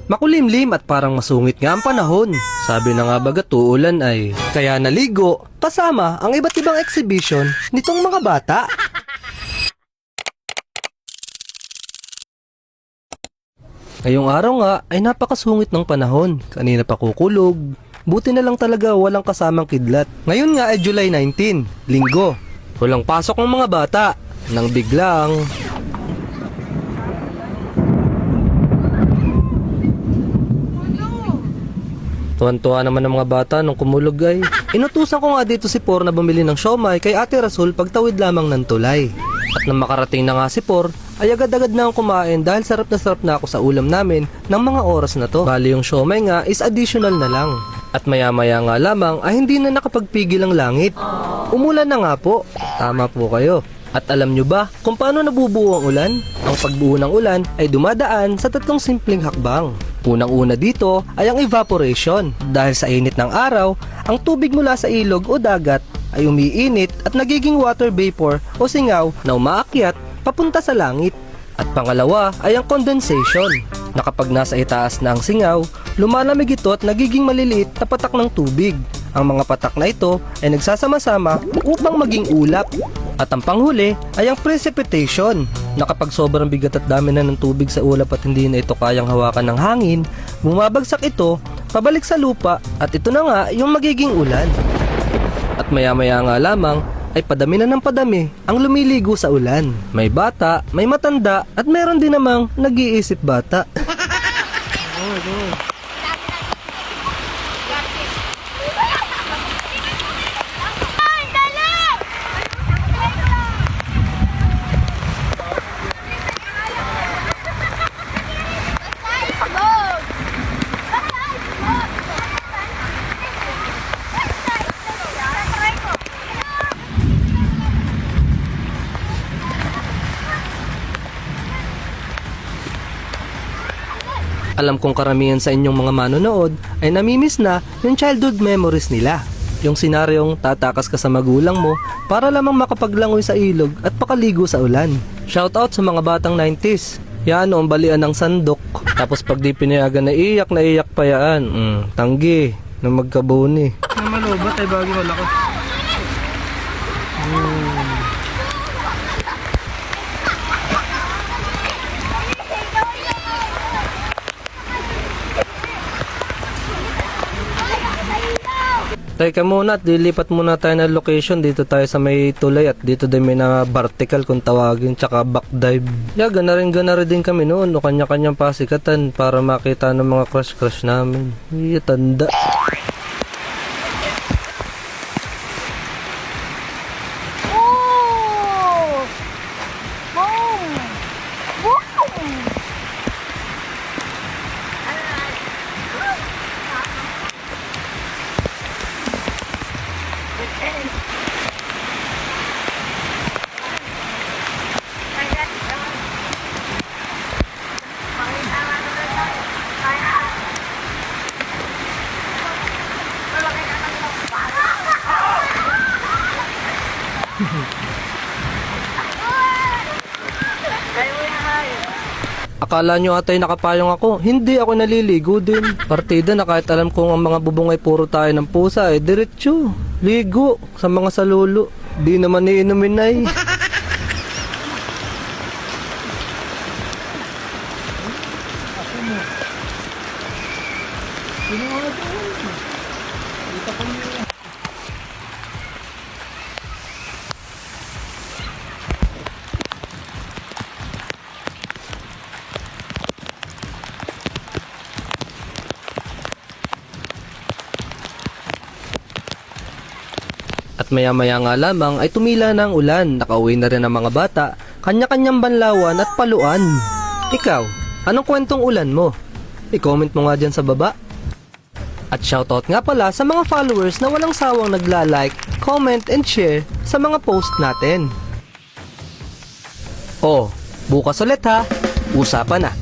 Makulimlim at parang masungit nga ang panahon. Sabi na nga baga uulan ay kaya naligo kasama ang iba't ibang exhibition nitong mga bata. Ngayong araw nga ay napakasungit ng panahon. Kanina pa kukulog. Buti na lang talaga walang kasamang kidlat. Ngayon nga ay July 19, linggo. Walang pasok ng mga bata. Nang biglang tuwan-tuwa naman ng mga bata nung kumulog ay. Inutusan ko nga dito si Por na bumili ng siomai kay Ate Rasul pagtawid lamang ng tulay. At nang makarating na nga si Por, ay agad-agad na akong kumain dahil sarap na ako sa ulam namin ng mga oras na to. Bali yung siomai nga is additional na lang. At maya-maya nga lamang ay hindi na nakapagpigil ang langit. Umulan na nga po. Tama po kayo. At alam nyo ba kung paano nabubuo ang ulan? Ang pagbuo ng ulan ay dumadaan sa tatlong simpleng hakbang. Unang-una dito ay ang evaporation. Dahil sa init ng araw, ang tubig mula sa ilog o dagat ay umiinit at nagiging water vapor o singaw na umaakyat papunta sa langit. At pangalawa ay ang condensation, na kapag nasa itaas na ang singaw, lumalamig ito at nagiging maliliit na patak ng tubig. Ang mga patak na ito ay nagsasama-sama upang maging ulap. At ang panghuli ay ang precipitation, na kapag sobrang bigat at dami na ng tubig sa ulap at hindi na ito kayang hawakan ng hangin, bumabagsak ito pabalik sa lupa at ito na nga yung magiging ulan. At maya-maya nga lamang ay padami na ng padami ang lumiligo sa ulan. May bata, may matanda, at meron din namang nag-iisip bata. Alam kong karamihan sa inyong mga manonood ay namimiss na yung childhood memories nila. Yung senaryong tatakas ka sa magulang mo para lamang makapaglangoy sa ilog at pakaligo sa ulan. Shoutout sa mga batang 90s. Yan o ang balian ng sandok. Tapos pag di pinayagan na iyak pa yan. Tanggi na magkabuni. Na malubat ay bagay malakas. Teka muna at dilipat muna tayo ng location. Dito tayo sa may tulay at dito din may na vertical kung tawagin, tsaka back dive. Gana rin din kami noon o kanya-kanyang pasikatan para makita ng mga crush namin. Tanda. Akala nyo atay nakapayong ako, hindi ako naliligo din. Partida na kahit alam kong ang mga bubong ay puro tayo ng pusa ay diretso ligo sa mga salulo. Di naman iinumin ay. At maya-maya nga lamang ay tumila na ang ulan. Nakauwi na rin ang mga bata, kanya-kanyang banlawan at paluan. Ikaw, anong kwentong ulan mo? I-comment mo nga dyan sa baba. At shoutout nga pala sa mga followers na walang sawang nagla-like, comment, and share sa mga post natin. Oh, bukas ulit ha. Usapan na.